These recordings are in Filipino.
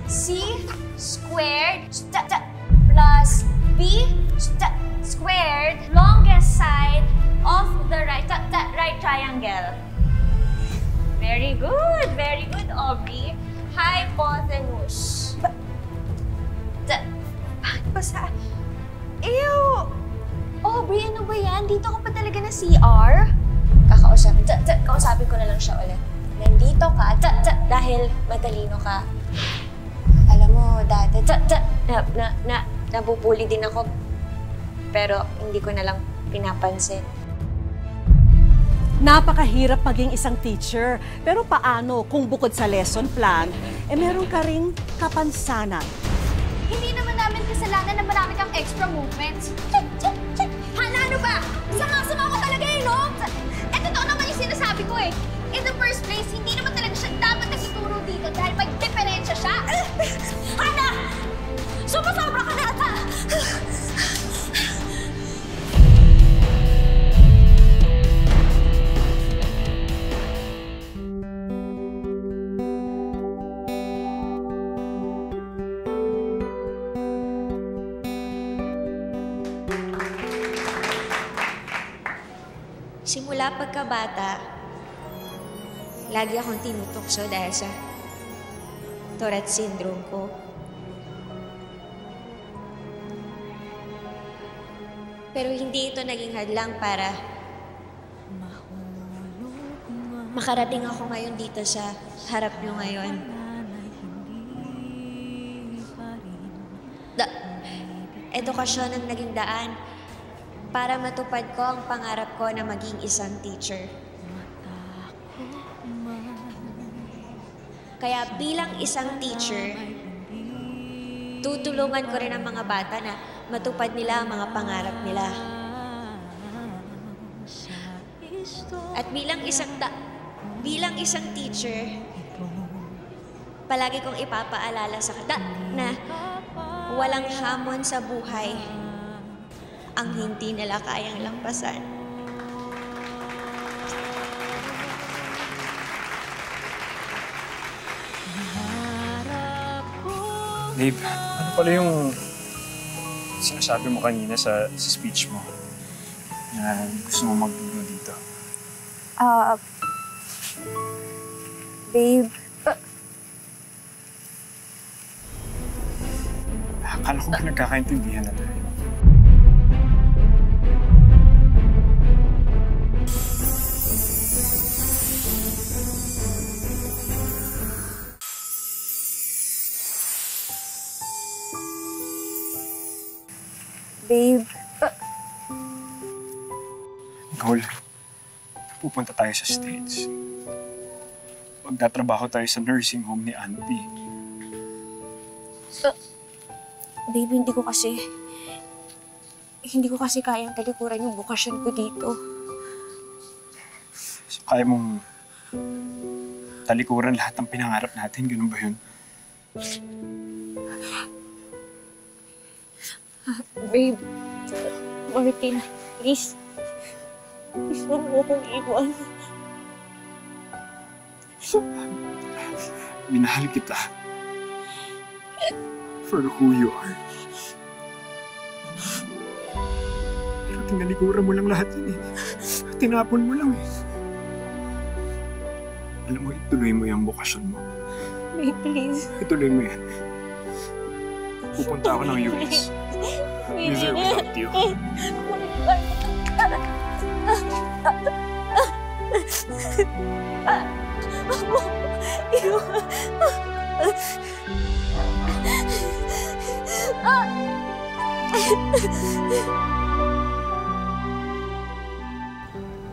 C squared plus B squared, longest side of the right triangle. Very good, Aubrey. Hypotenuse. Basta, ew! Aubrey, ano ba yan? Dito ka pa talaga na CR? Kausapin ko na lang siya ulit. Nandito ka, dahil matalino ka. Alam mo, dati, nabubuli din ako. Pero hindi ko na lang pinapansin. Napakahirap maging isang teacher. Pero paano kung bukod sa lesson plan, meron ka ring kapansanan? Hindi naman namin kasalanan na marami kang extra movements. Hana, ano ba? Sama-sama ko talaga no? Totoo naman yung sinasabi ko eh. In the first place, hindi naman talaga siya dapat nagtuturo dito dahil may diferensya siya. Hana! Sumasobra ka na ata! Simula pagkabata, lagi akong tinutukso dahil sa Tourette syndrome ko. Pero hindi ito naging hadlang para makarating ako ngayon dito sa harap niyo ngayon. Edukasyon ang naging daan para matupad ko ang pangarap ko na maging isang teacher. Kaya bilang isang teacher, tutulungan ko rin ang mga bata na matupad nila ang mga pangarap nila. At bilang isang teacher, palagi kong ipapaalala sa na walang hamon sa buhay ang hindi nila kayang lampasan. Babe, ano pala yung sinasabi mo kanina sa speech mo na gusto mo magturo dito? Babe. Akala ko nagkakaintindihan na tayo. Babe. Nicole, pupunta tayo sa States. Magtatrabaho tayo sa nursing home ni Auntie. Babe, hindi ko kasi kayang talikuran yung bukasyon ko dito. So, kaya mong talikuran lahat ng pinangarap natin, ganun ba yun? Babe, Martin, please. Please, huwag mo kong iwan. Minahal kita. For who you are. Pero tinalikuran mo lang lahat yun eh. Tinapon mo lang eh. Alam mo, ituloy mo yung bukasyon mo. Babe, please. Ituloy mo yan. Pupunta ako ng US. With or without you.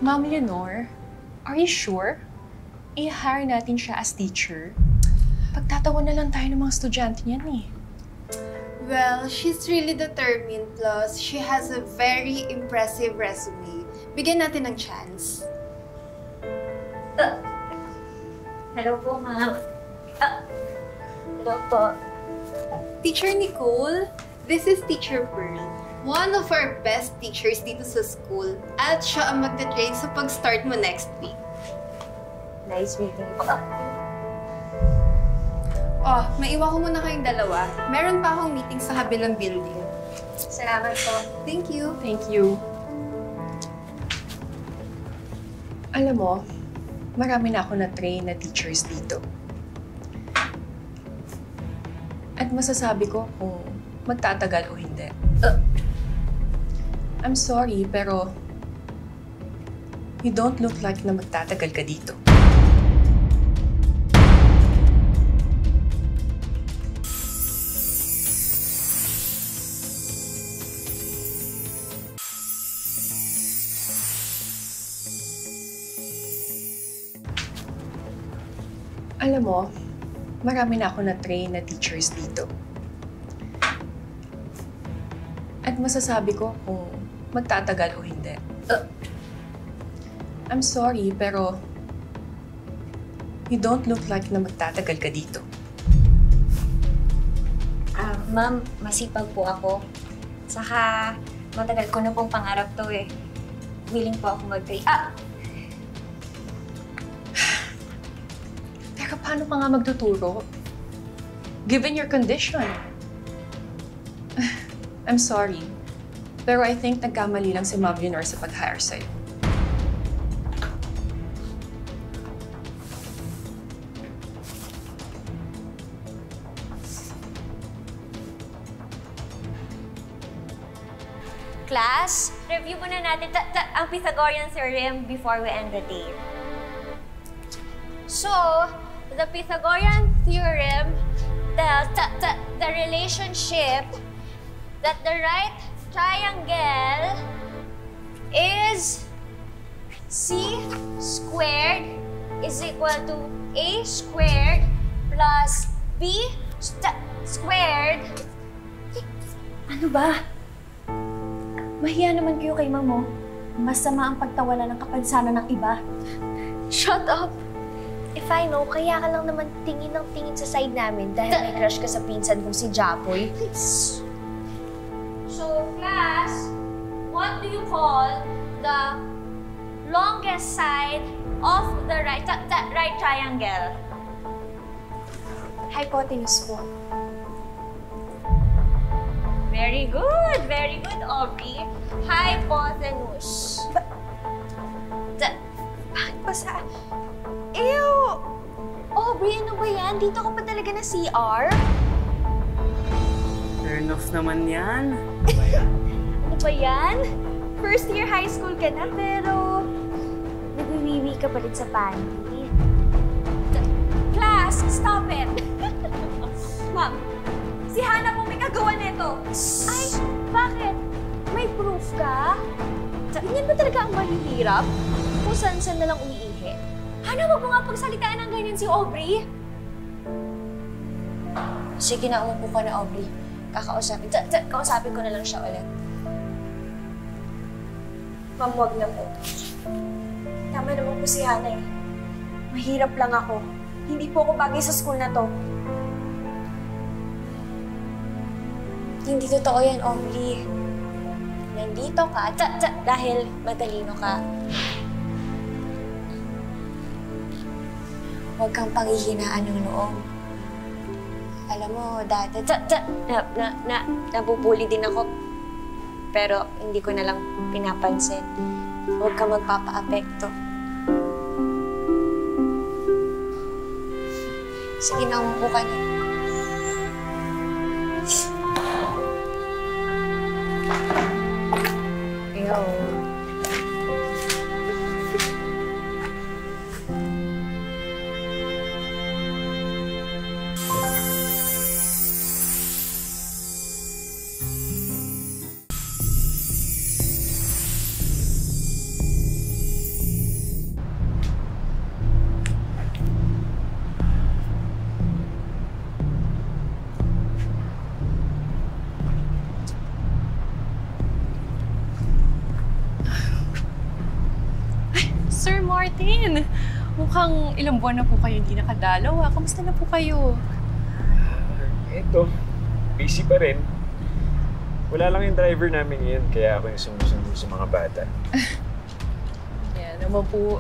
Ma'am Leonor, are you sure? I-hire natin siya as teacher? Pagtatawa na lang tayo ng mga estudyante niyan eh. Well, she's really determined, plus she has a very impressive resume. Bigyan natin ng chance. Hello po, ma'am. Hello po. Teacher Nicole, this is Teacher Pearl. One of our best teachers dito sa school. At siya ang magta-train sa pag-start mo next week. Nice meeting po. Oh, maiwan ko muna kayong dalawa. Meron pa akong meeting sa kabilang building. Salamat po. Thank you. Thank you. Alam mo, marami na ako na-train na teachers dito. At masasabi ko kung magtatagal o hindi. I'm sorry, pero you don't look like na magtatagal ka dito. Alam mo, marami na ako na-train na teachers dito. At masasabi ko kung magtatagal o hindi. I'm sorry, pero you don't look like na magtatagal ka dito. Ma'am, masipag po ako. Saka, matagal ko na pong pangarap to eh. Willing po ako mag-train. Pero paano ka nga magtuturo? Given your condition. I'm sorry, pero I think nagkamali lang si Ma'am Leonor sa pag-hire sa'yo. Class, review muna natin ang Pythagorean theorem before we end the day. So, the Pythagorean theorem tells the relationship that the right triangle is C squared is equal to A squared plus B squared. Ano ba? Mahiya naman kayo kay Mamo. Masama ang pagtawanan ng kapansanan ng iba. Shut up! If I know, kaya ka lang naman tingin ng tingin sa side namin dahil may crush ka sa pinsan kong si Japoy. So, class, what do you call the longest side of the right triangle? Hypotenuse po. Very good, Aubrey. Hypotenuse. Bakit ba sa... Ew! Aubrey, ano ba yan? Dito ka pa talaga na CR? Turn off naman yan. Ano ba yan? First year high school ka na, pero... nagwiwiwi ka pa rin sa panty. Class, stop it! Ma'am, si Hannah po may kagawa nito. Ay, bakit? May proof ka? Ganyan ba talaga ang mahihirap? Kung saan-saan na lang umiihi? Hannah, wag mo nga pagsalitaan ng ganyan si Aubrey. Sige na, umupo ka na, Aubrey. Kausapin ko na lang siya ulit. Ma'am, wag na po. Tama naman po si Hannah eh. Mahirap lang ako. Hindi po ako bagay sa school na to. Hindi totoo yan, Aubrey. Nandito ka dahil matalino ka. Huwag kang panghihinaan ng loob. Alam mo, dati, nabubuli din ako. Pero hindi ko na lang pinapansin. Huwag kang magpapa-apekto. Sige na, umupo ka na. Ayaw. Sir Martin, mukhang ilang buwan na po kayo hindi nakadalaw. Kamusta na po kayo? Eto, busy pa rin. Wala lang yung driver namin ngayon, kaya ako yung sumusunod sa mga bata. Yan naman po,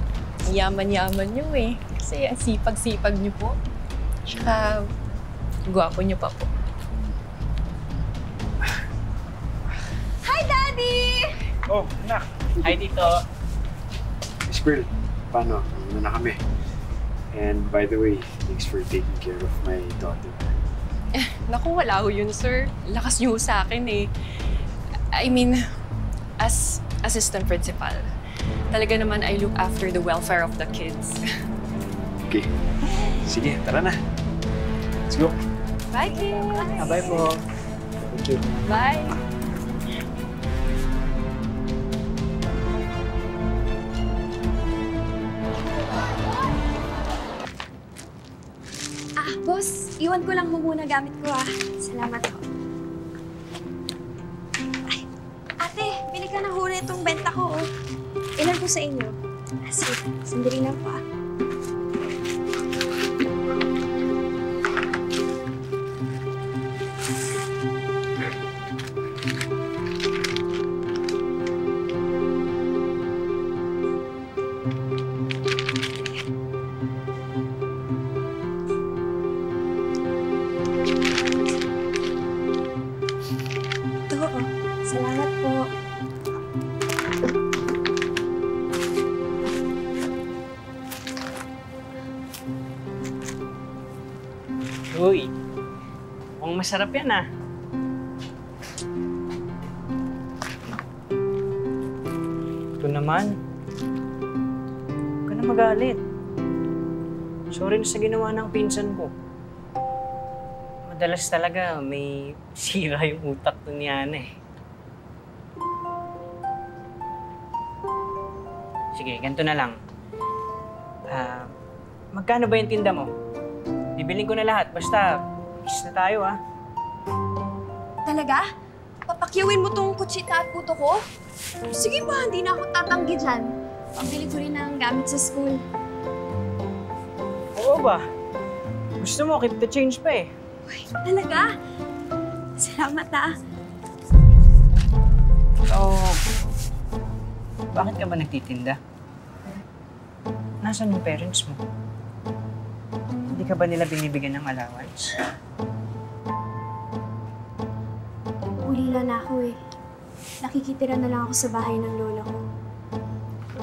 yaman-yaman nyo eh. Kasi ang sipag-sipag nyo po. Tsaka, Gwapo niyo pa po. Hi, Daddy! Oh, anak. Hi, Tito. Miss Pearl, paano? Ano na kami? And by the way, thanks for taking care of my daughter. Naku, wala ho yun, sir. Lakas niyo sa akin eh. I mean, as assistant principal, talaga naman I look after the welfare of the kids. Okay. Sige, tara na. Let's go. Bye, kids! Bye po. Thank you. Bye! Boss, iwan ko lang mo muna gamit ko Salamat po. Ay, ate, bili ka na ho na itong benta ko Ilan po sa inyo? Sige, sandali lang po Salamat po. Uy, mukhang masarap yan Ito naman. Huwag ka na magalit. Sorry na sa ginawa ng pinsan ko. Madalas talaga may sira yung utak to ni Ana Sige, ganito na lang. Magkano ba yung tinda mo? Bibiling ko na lahat. Basta, kiss na tayo, Talaga? Papakyawin mo tong kutsita at puto ko? Sige ba, hindi na ako tatanggi dyan. Pambili ko rin ng gamit sa school. Oo ba? Gusto mo, keep the change pa Uy, talaga? Salamat So, bakit ka ba nagtitinda? Nasaan yung parents mo? Hindi ka ba nila binibigyan ng allowance? Ulila na ako Nakikitira na lang ako sa bahay ng lola ko.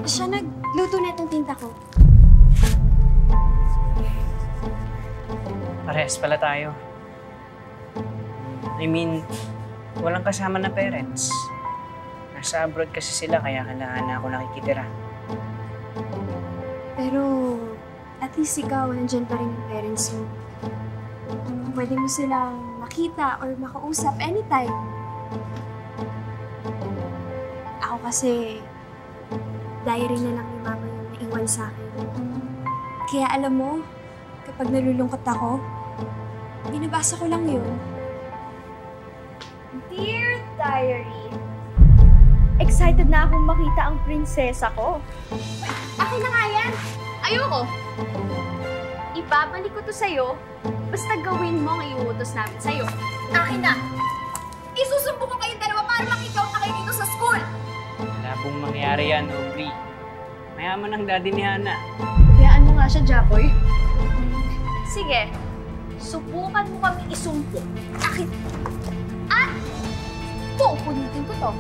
Siya nagluto na itong tinta ko. Parehas pala tayo. I mean, walang kasama na parents. Nasa abroad kasi sila, kaya kailangan na ako nakikitira. Pero, at least ikaw, nandyan pa rin yung parents mo. Pwede mo silang makita or makausap anytime. Ako kasi, diary na lang ni Mama yung naiwan sa akin. Kaya alam mo, kapag nalulungkot ako, binabasa ko lang yun. Dear Diary, excited na akong makita ang prinsesa ko. Akin na nga yan! Ayoko! Ibabalik ko to sa'yo, basta gawin mo ang iuutos namin sa'yo. Akin na! Isusumbo ko kayong dalawa para makikaw na kayo dito sa school! Wala pong mangyari yan, Aubrey. Mayaman ang daddy ni Hana. Hayaan mo nga siya, Japoy. Sige, subukan mo kami isumpo. Akin! At pupunitin ko to.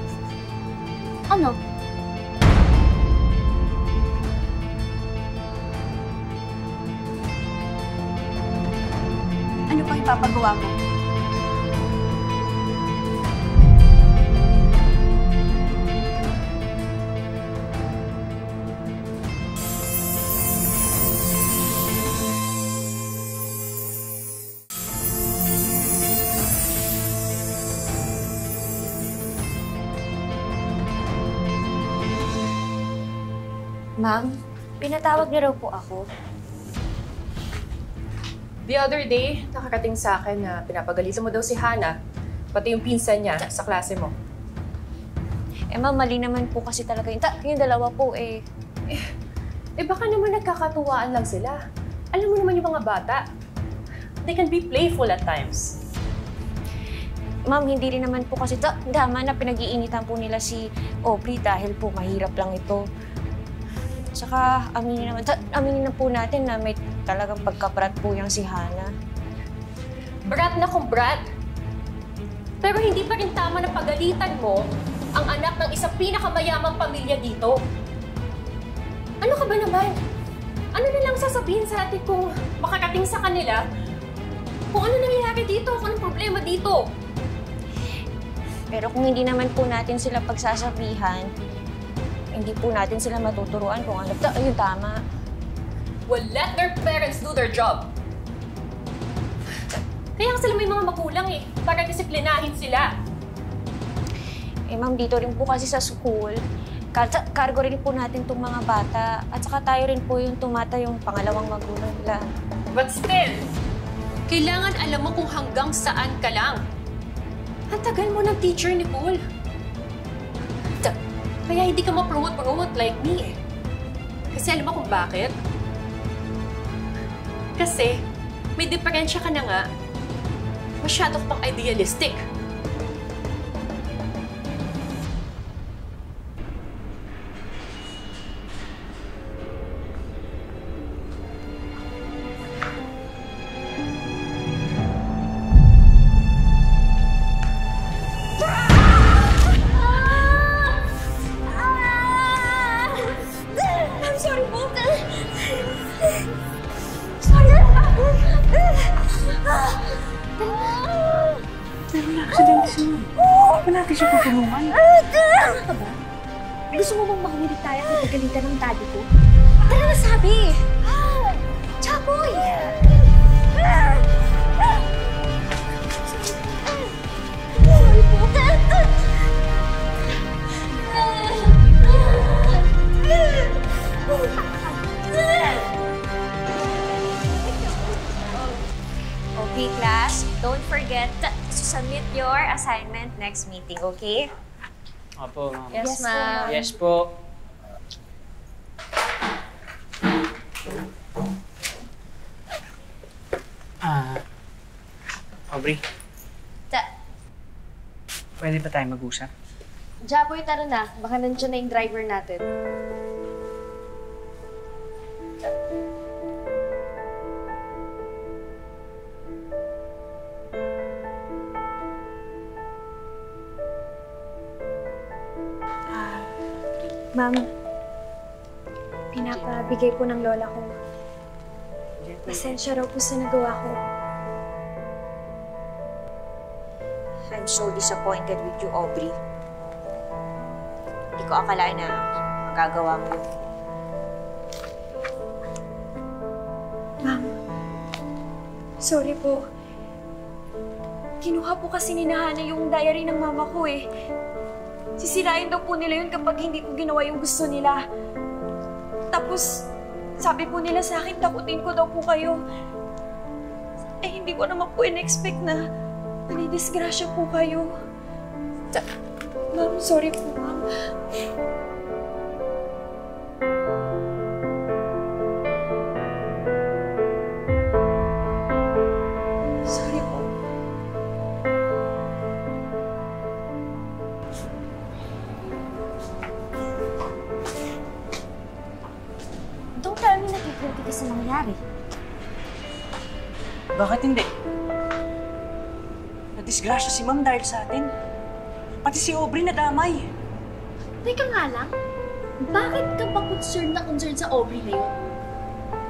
Ano? Ano pang ipapagawa mo? Ma'am, pinatawag niyo raw po ako. The other day, nakarating sa akin na pinapagalitan mo daw si Hana, pati yung pinsan niya sa klase mo. Ma'am, mali naman po kasi talaga yung dalawa po Baka naman nagkakatuwaan lang sila. Alam mo naman yung mga bata. They can be playful at times. Ma'am, hindi rin naman po kasi tama na pinag-iinitan po nila si Aubrey dahil po mahirap lang ito. Tsaka aminin na po natin na may talagang pagkaprat po yung si Hana. Brat na kung brat. Pero hindi pa rin tama na pagalitan mo ang anak ng isang pinakamayamang pamilya dito. Ano ka ba naman? Ano na lang sasabihin sa atin kung makarating sa kanila? Kung ano nangyayari dito, kung anong problema dito? Pero kung hindi naman po natin sila pagsasabihan, hindi po natin sila matuturuan kung ano yung tama. Well, let their parents do their job. Kaya sila may mga magulang eh, para disiplinahin sila. Eh ma'am, dito rin po kasi sa school, cargo rin po natin itong mga bata. At saka tayo rin po yung tumata yung pangalawang magulang nila. But still, kailangan alam mo kung hanggang saan ka lang. Ang tagal mo ng teacher, Nicole. Kaya hindi ka ma-promote like me eh. Kasi alam mo kung bakit? Kasi may diferensya ka na nga. Masyado pang idealistic. I'm sorry po. Sorry po. Pero na-accident si Ma'am. Hindi pa natin siya tutulungan. Ano ka ba? Gusto mo bang mahumilig tayo at pagalitan ng daddy ko? Tara na sabi! Chaboy! Sorry po. Okay, class, don't forget to submit your assignment next meeting, okay? Opo, ma'am. Yes, ma'am. Yes po. Aubrey, pwede ba tayo mag-usap? Jaboy, tara na. Baka nandiyan na yung driver natin. Ma'am, pinapabigay po ng lola ko. Pasensya raw po sa nagawa ko. I'm so disappointed with you, Aubrey. Hindi ko akalain na magagawa mo. Ma'am, sorry po. Kinuha po kasi ni Nahana yung diary ng mama ko eh. Sisirain daw po nila yun kapag hindi ko ginawa yung gusto nila. Tapos, sabi po nila sa akin, takutin ko daw po kayo. Eh, hindi ko naman po in-expect na manidisgrasya po kayo. Ma'am, sorry po, ma'am. Sorry po. Don't tell me nag-guilty ka sa nangyari. Bakit hindi? Nadisgrasya si Ma'am dahil sa atin. Pati si Aubrey nadamay. Teka nga lang, bakit ka ba concerned sa Aubrey na yun?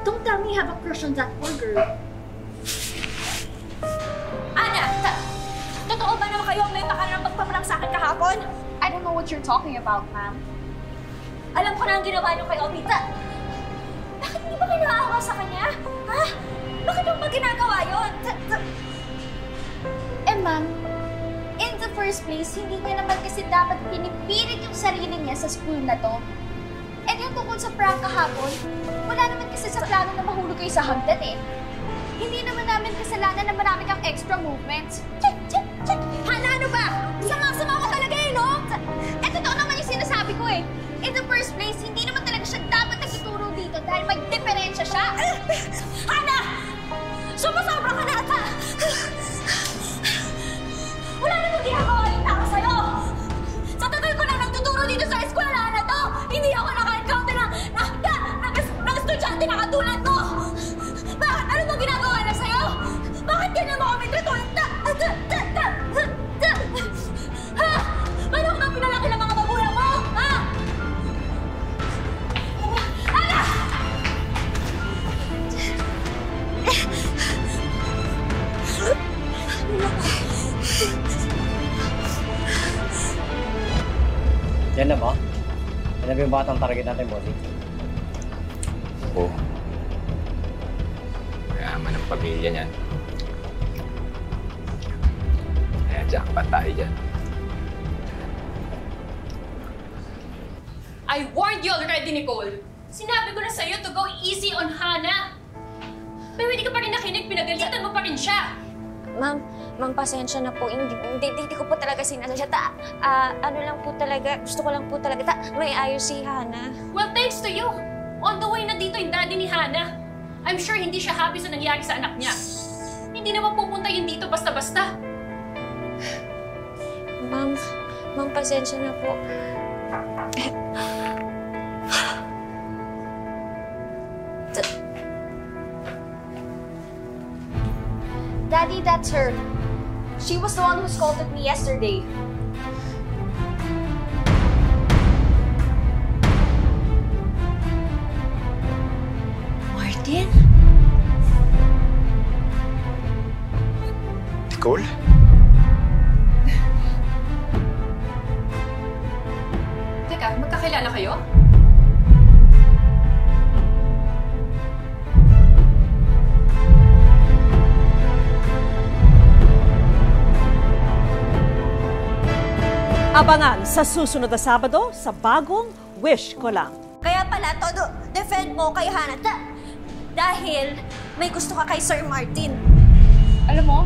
Don't tell me you have a crush on that poor girl. Ana! Totoo ba naman kayo may baka ng pagpapalang sa akin kahapon? I don't know what you're talking about, ma'am. Alam ko na ang ginawa niyo kay Aubrey. Bakit hindi ba kayo naawa sa kanya? Ha? Bakit yung ba ginagawa yun? Eh, ma'am, in the first place, hindi niya naman kasi dapat pinipilit yung sarili niya sa school na to. And yung tungkol sa prank kahapon, wala naman kasi sa plano na mahulog kayo sa hagdan eh. Hindi naman namin kasalanan na marami kang extra movements. Check, check, check! Hana, ano ba? Sama-sama ko talaga eh, no? Eh, totoo naman yung sinasabi ko eh. In the first place, hindi naman talaga siya dapat nagtuturo dito dahil may diferensya siya. Hana! Sumasobra ka na ata! Wala namang ginagawa yung tao sa'yo! Sa tagal ko lang nagtuturo dito sa eskwela na to, hindi ako naka-encounter ng estudyante na katulad mo! Bakit? Ano ba ginagawa na sa'yo? Bakit ganyan mo kami tratuloy Ganda ba? Ganda ba yung batang target natin, bossing? Oo. Mayaman ang pamilya niyan. Kaya jackpot tayo dyan. I warned you already, Nicole. Sinabi ko na sa'yo to go easy on Hana. Pero hindi ka pa rin nakinig, pinagalitan mo pa rin siya. Ma'am, pasensya na po. Hindi ko po talaga sinasadya. Ano lang po talaga, gusto ko lang po talaga. May ayos si Hana. Well, thanks to you. On the way na dito yung daddy ni Hana. I'm sure hindi siya happy sa nangyari sa anak niya. Hindi naman pupunta yun dito basta-basta. Ma'am, pasensya na po. Daddy, that's her. She was the one who scolded me yesterday. Martin? Nicole? Teka, magkakilala kayo? Abangan sa susunod na Sabado sa bagong Wish Ko Lang. Kaya pala, todo, defend mo kay Hana. Dahil may gusto ka kay Sir Martin. Alam mo,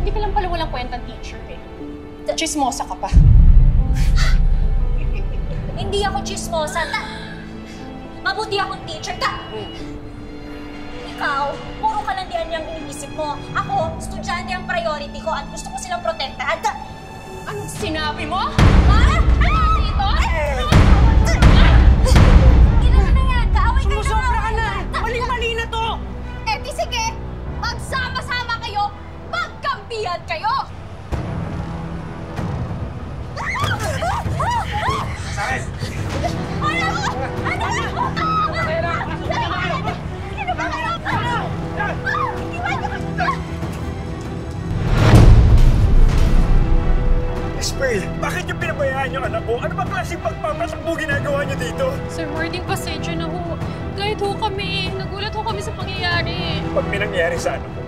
hindi ka lang pala walang kwentang teacher eh. Chismosa ka pa. Hindi ako chismosa. Mabuti akong teacher. Ikaw, puro kalandian niyang iniisip mo. Ako, estudyante ang priority ko at gusto ko silang protektahan. Anong sinabi mo? Ha? Dito? Ilan na yan? Kaaway kayo na! Sumusobra ka na! Maling-mali na to! Eh di sige, magsama-sama kayo, magkampihan kayo! Pearl, bakit yung pinabayaan yung anak ko? Ano ba klaseng pagpapatakbo ginagawa niyo dito? Sir Martin, pasensya na ho. Kahit ho kami, nagulat ho kami sa pangyayari. Pag may nangyari sa anak ko,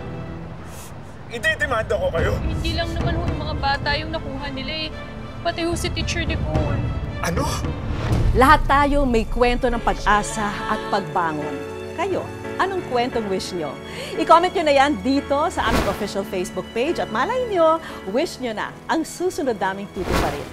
iti-demanda ko kayo. Hindi lang naman ho yung mga bata yung nakuha nila eh. Pati ho si Teacher Nicole. Ano? Lahat tayo may kwento ng pag-asa at pagbangon. Kayo, anong kwentong wish nyo? I-comment nyo na yan dito sa aming official Facebook page at malay nyo, wish nyo na ang susunod naming tutuparin.